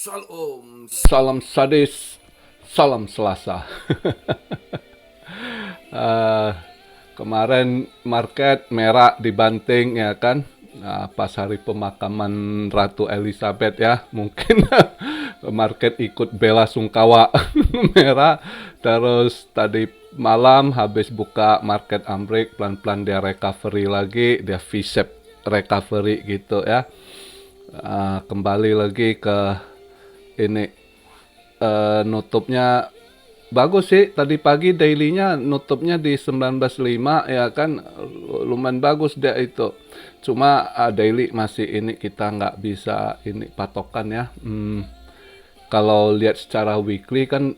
Salam sadis, salam Selasa. Eh, Kemarin market merah dibanting ya kan. Pas hari pemakaman Ratu Elizabeth ya, mungkin market ikut bela sungkawa merah. Terus tadi malam habis buka market ambruk, pelan-pelan dia recovery lagi, dia V-shape recovery gitu ya. Kembali lagi ke ini, nutupnya bagus sih. Tadi pagi dailynya nutupnya di 19.5 ya kan, lumayan bagus dia itu. Cuma daily masih ini kita nggak bisa ini patokan ya. Kalau lihat secara weekly kan,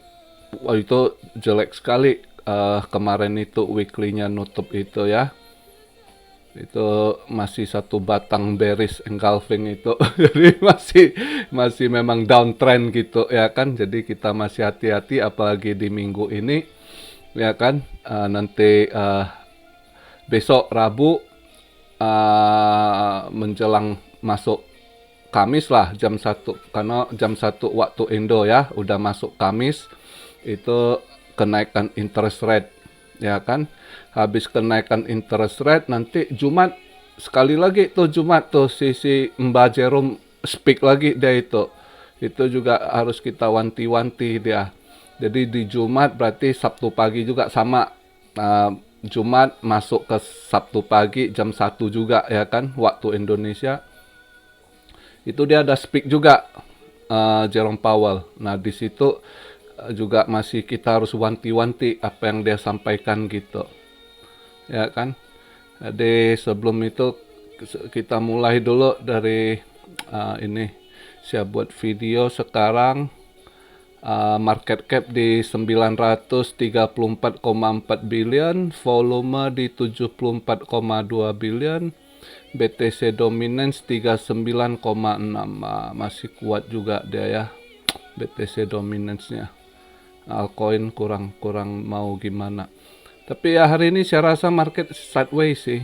wah itu jelek sekali. Kemarin itu weekly-nya nutup itu ya. Itu masih satu batang bearish engulfing itu. Jadi masih memang downtrend gitu ya kan. Jadi kita masih hati-hati apalagi di minggu ini ya kan. Nanti besok Rabu, menjelang masuk Kamis lah jam 1, karena jam 1 waktu Indo ya udah masuk Kamis, itu kenaikan interest rate ya kan. Habis kenaikan interest rate nanti Jumat, sekali lagi tuh Jumat tuh si Mbak Jerome speak lagi dia itu juga harus kita wanti-wanti dia. Jadi di Jumat berarti Sabtu pagi juga sama. Jumat masuk ke Sabtu pagi jam 1 juga ya kan waktu Indonesia, itu dia ada speak juga, Jerome Powell. Nah di situ juga masih kita harus wanti-wanti apa yang dia sampaikan gitu ya kan. Jadi sebelum itu kita mulai dulu dari ini. Saya buat video sekarang, market cap di 934,4 billion, volume di 74,2 billion, BTC dominance 39,6. Masih kuat juga dia ya BTC dominance-nya. Altcoin kurang mau gimana. Tapi ya hari ini saya rasa market sideways sih.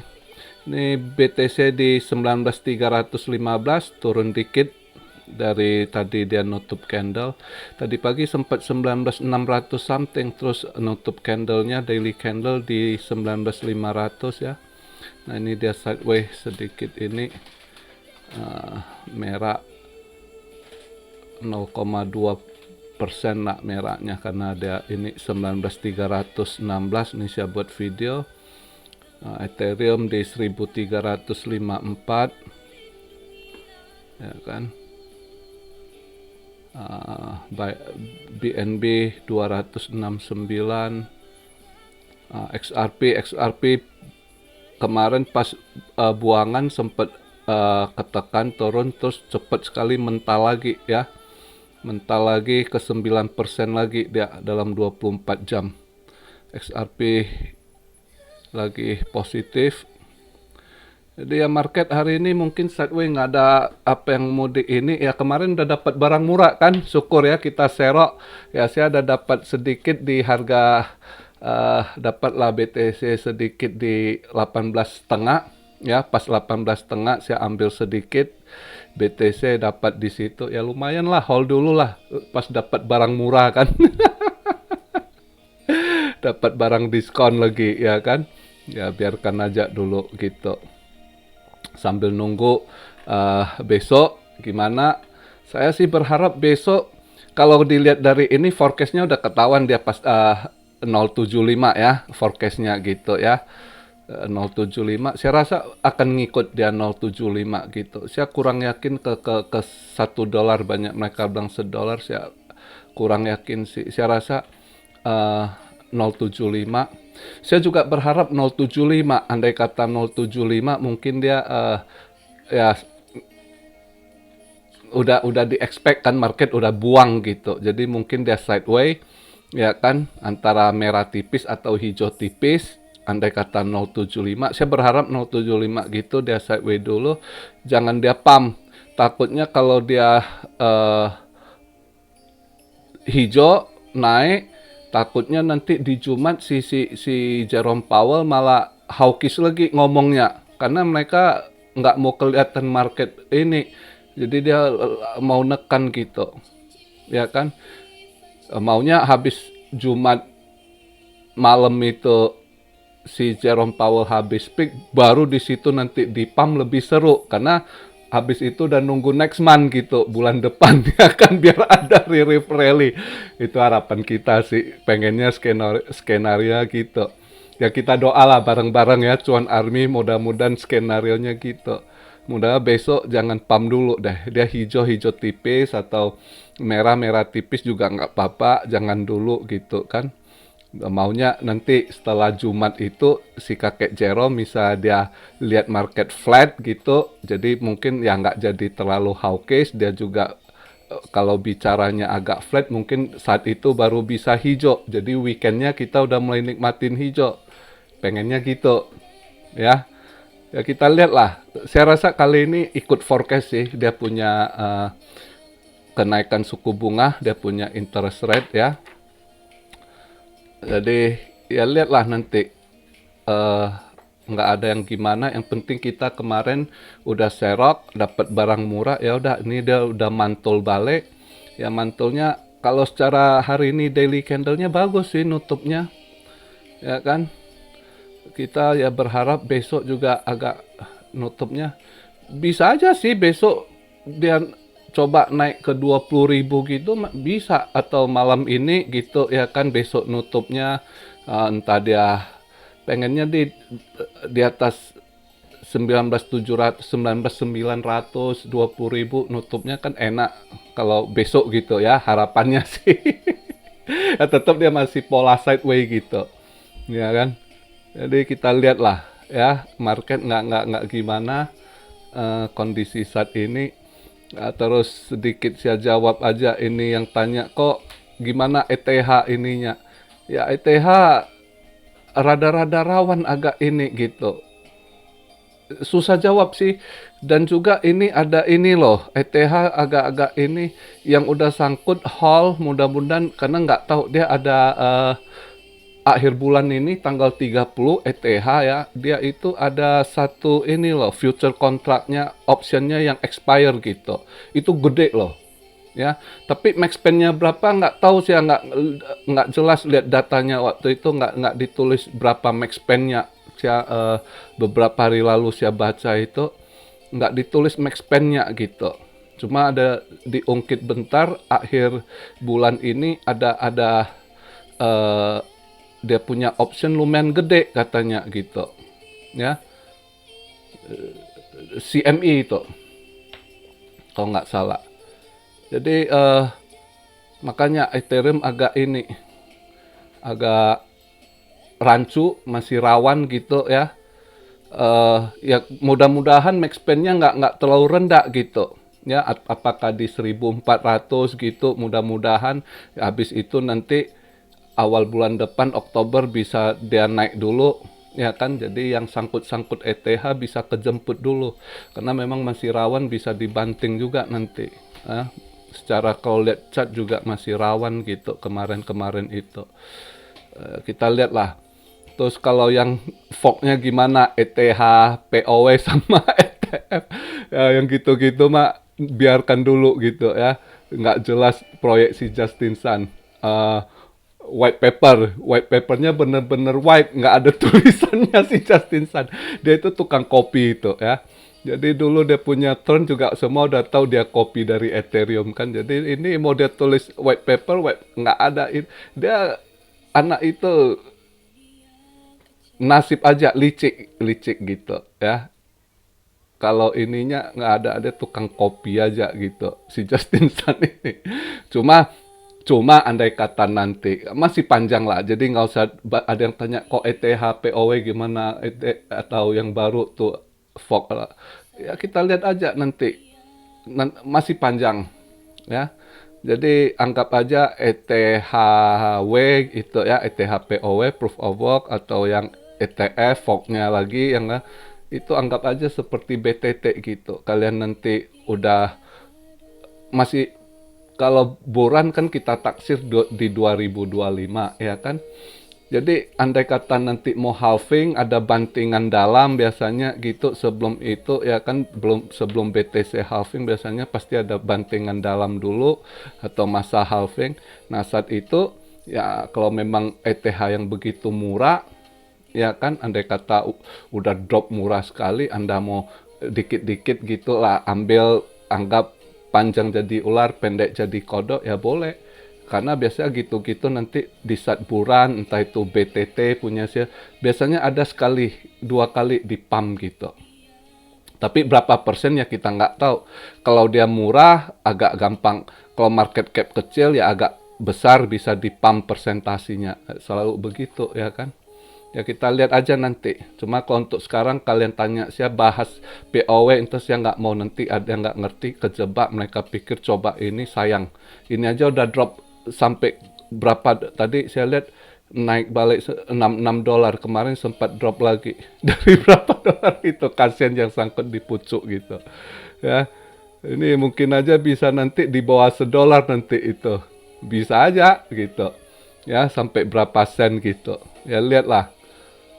Ini BTC di 19.315, turun dikit dari tadi dia nutup candle. Tadi pagi sempat 19.600 something, terus nutup candlenya daily candle di 19.500 ya. Nah ini dia sideways sedikit ini, merah 0,2% lah merahnya karena ada ini 19.316. Ini saya buat video. Ethereum di 1354 ya kan. BNB 269. XRP kemarin pas buangan sempat ketekan turun, terus cepat sekali mental lagi ya. Mental lagi ke 9% lagi dia dalam 24 jam. XRP lagi positif. Jadi ya market hari ini mungkin sideways, nggak ada apa yang mau di ini ya. Kemarin udah dapat barang murah kan, syukur ya kita serok ya. Saya ada dapat sedikit di harga, dapatlah BTC sedikit di 18,5 ya. Pas 18,5 saya ambil sedikit BTC, dapat di situ ya, lumayan lah, hold dulu lah pas dapat barang murah kan. Dapat barang diskon lagi ya kan. Ya biarkan aja dulu gitu. Sambil nunggu besok gimana. Saya sih berharap besok, kalau dilihat dari ini forecastnya udah ketahuan dia pas 0,75 ya forecastnya gitu ya. 0,75 saya rasa akan ngikut dia 0,75 gitu. Saya kurang yakin ke $1, banyak mereka bilang $1, saya kurang yakin sih. Saya rasa 0,75. Saya juga berharap 0,75. Andai kata 0,75 mungkin dia ya udah di-expect kan, market udah buang gitu. Jadi mungkin dia sideways ya kan, antara merah tipis atau hijau tipis. Andai kata 0,75, saya berharap 0,75 gitu dia sideways dulu. Jangan dia pump. Takutnya kalau dia hijau naik, takutnya nanti di Jumat si Jerome Powell malah hawkish lagi ngomongnya, karena mereka nggak mau kelihatan market ini Jadi dia mau nekan gitu, ya kan? Maunya habis Jumat malam itu si Jerome Powell habis speak, baru di situ nanti di pump lebih seru karena habis itu udah nunggu next month gitu, bulan depan ya kan, biar ada relief rally. Itu harapan kita sih, pengennya skenario gitu. Ya kita doa lah bareng-bareng ya Cuan Army, mudah-mudahan skenarionya gitu. Mudah besok jangan pump dulu deh, dia hijau-hijau tipis atau merah-merah tipis juga nggak apa-apa, jangan dulu gitu kan. Maunya nanti setelah Jumat itu si kakek Jerome bisa dia lihat market flat gitu, jadi mungkin ya nggak jadi terlalu hawkish, dia juga kalau bicaranya agak flat mungkin saat itu baru bisa hijau, jadi weekendnya kita udah mulai nikmatin hijau, pengennya gitu ya. Ya kita lihat lah, saya rasa kali ini ikut forecast sih, dia punya kenaikan suku bunga, dia punya interest rate ya. Jadi ya lihatlah nanti, eh nggak ada yang gimana. Yang penting kita kemarin udah serok, dapat barang murah, ya udah ini dia udah mantul balik. Ya mantulnya kalau secara hari ini daily candlenya bagus sih nutupnya, ya kan. Kita ya berharap besok juga agak nutupnya bisa aja sih besok dia coba naik ke 20.000 gitu bisa, atau malam ini gitu ya kan, besok nutupnya entah dia pengennya di atas 19.700 19.900 20.000 nutupnya kan enak kalau besok gitu ya, harapannya sih. Ya tetap dia masih pola sideways gitu ya kan. Jadi kita lihatlah ya, market nggak gimana kondisi saat ini. Terus sedikit saya jawab aja ini yang tanya kok gimana ETH ininya. Ya ETH rada-rada rawan agak ini gitu. Susah jawab sih. Dan juga ini ada ini loh, ETH agak-agak ini yang udah sangkut hall, mudah-mudahan karena nggak tahu dia ada akhir bulan ini tanggal 30 ETH ya, dia itu ada satu ini loh, future kontraknya, optionnya yang expire gitu. Itu gede loh. Ya, tapi max spend-nya berapa nggak tahu sih, nggak jelas lihat datanya waktu itu, nggak ditulis berapa max spend-nya. Saya beberapa hari lalu saya baca itu nggak ditulis max spend-nya gitu. Cuma ada diungkit bentar akhir bulan ini ada dia punya option lumayan gede katanya gitu ya, CME itu kalau nggak salah. Jadi makanya Ethereum agak ini agak rancu, masih rawan gitu ya. Ya mudah-mudahan max spend-nya nggak terlalu rendah gitu ya, apakah di 1.400 gitu, mudah-mudahan habis itu nanti awal bulan depan Oktober bisa dia naik dulu ya kan, jadi yang sangkut-sangkut ETH bisa kejemput dulu karena memang masih rawan bisa dibanting juga nanti ya. Secara kalau lihat chart juga masih rawan gitu kemarin-kemarin itu. Kita lihat lah. Terus kalau yang forknya gimana, ETH, POW sama ETF ya, yang gitu-gitu mah biarkan dulu gitu ya, nggak jelas proyeksi Justin Sun. White papernya bener-bener white, nggak ada tulisannya si Justin Sun. Dia itu tukang kopi itu ya. Jadi dulu dia punya turn juga semua udah tahu dia copy dari Ethereum kan. Jadi ini mau dia tulis white paper, nggak ada. Dia anak itu nasib aja licik gitu ya. Kalau ininya nggak ada tukang kopi aja gitu si Justin Sun ini. Cuma andai kata nanti masih panjang lah, jadi nggak usah ada yang tanya kok ETH POW gimana, atau yang baru tuh fork lah. Ya kita lihat aja nanti, masih panjang ya. Jadi anggap aja ETHW itu ya, ETH POW proof of work, atau yang ETF forknya lagi yang itu anggap aja seperti BTT gitu. Kalian nanti udah masih, kalau buran kan kita taksir di 2025 ya kan. Jadi andai kata nanti mau halving ada bantingan dalam biasanya gitu, sebelum itu ya kan, sebelum BTC halving biasanya pasti ada bantingan dalam dulu atau masa halving. Nah, saat itu ya kalau memang ETH yang begitu murah ya kan, andai kata udah drop murah sekali, Anda mau dikit-dikit gitu lah ambil, anggap panjang jadi ular, pendek jadi kodok, ya boleh. Karena biasanya gitu-gitu nanti di saat buran, entah itu BTT punya sih, biasanya ada sekali, dua kali di pump gitu. Tapi berapa persen ya kita nggak tahu. Kalau dia murah, agak gampang. Kalau market cap kecil ya agak besar, bisa di pump persentasinya. Selalu begitu ya kan. Ya kita lihat aja nanti. Cuma kalau untuk sekarang kalian tanya saya bahas POW, itu saya nggak mau, nanti ada yang nggak ngerti, kejebak, mereka pikir coba ini, sayang. Ini aja udah drop sampai berapa tadi saya lihat, naik balik 6 dolar, kemarin sempat drop lagi. Dari berapa dolar itu, kasihan yang sangkut di pucuk gitu. Ya. Ini mungkin aja bisa nanti di bawah $1 nanti itu. Bisa aja gitu. Ya, sampai berapa sen gitu. Ya lihatlah.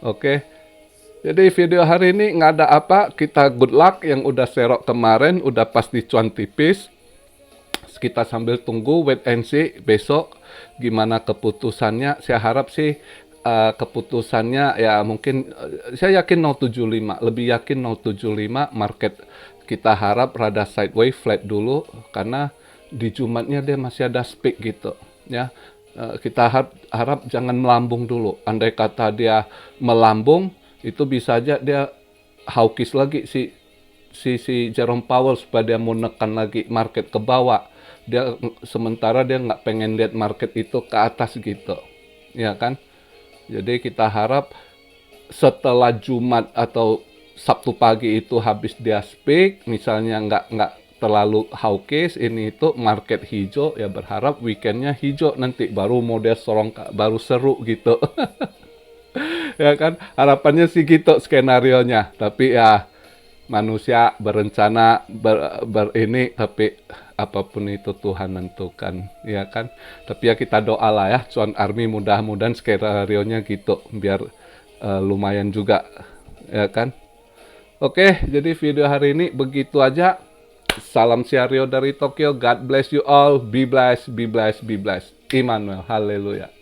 Oke, jadi video hari ini nggak ada apa, kita good luck yang udah serok kemarin, udah pasti cuan tipis. Kita sambil tunggu, wait and see besok gimana keputusannya. Saya harap sih keputusannya ya mungkin, saya yakin 0,75, lebih yakin 0,75 market. Kita harap rada sideways flat dulu, karena di Jumatnya dia masih ada speak gitu ya. Kita harap jangan melambung dulu. Andai kata dia melambung, itu bisa aja dia hawkish lagi si Jerome Powell, supaya dia mau nekan lagi market ke bawah. Sementara dia nggak pengen lihat market itu ke atas gitu, ya kan? Jadi kita harap setelah Jumat atau Sabtu pagi itu habis dia speak, misalnya nggak terlalu hawkish, ini itu market hijau, ya berharap weekendnya hijau nanti, baru model sorong, baru seru gitu. Ya kan, harapannya sih gitu skenarionya. Tapi ya manusia berencana ini, tapi apapun itu Tuhan nentukan, ya kan. Tapi ya kita doa lah ya, Cuan Army mudah-mudahan skenarionya gitu, biar lumayan juga, ya kan. Oke, jadi video hari ini begitu aja. Salam Siario dari Tokyo. God bless you all. Be blessed, be blessed, be blessed. Immanuel. Haleluya.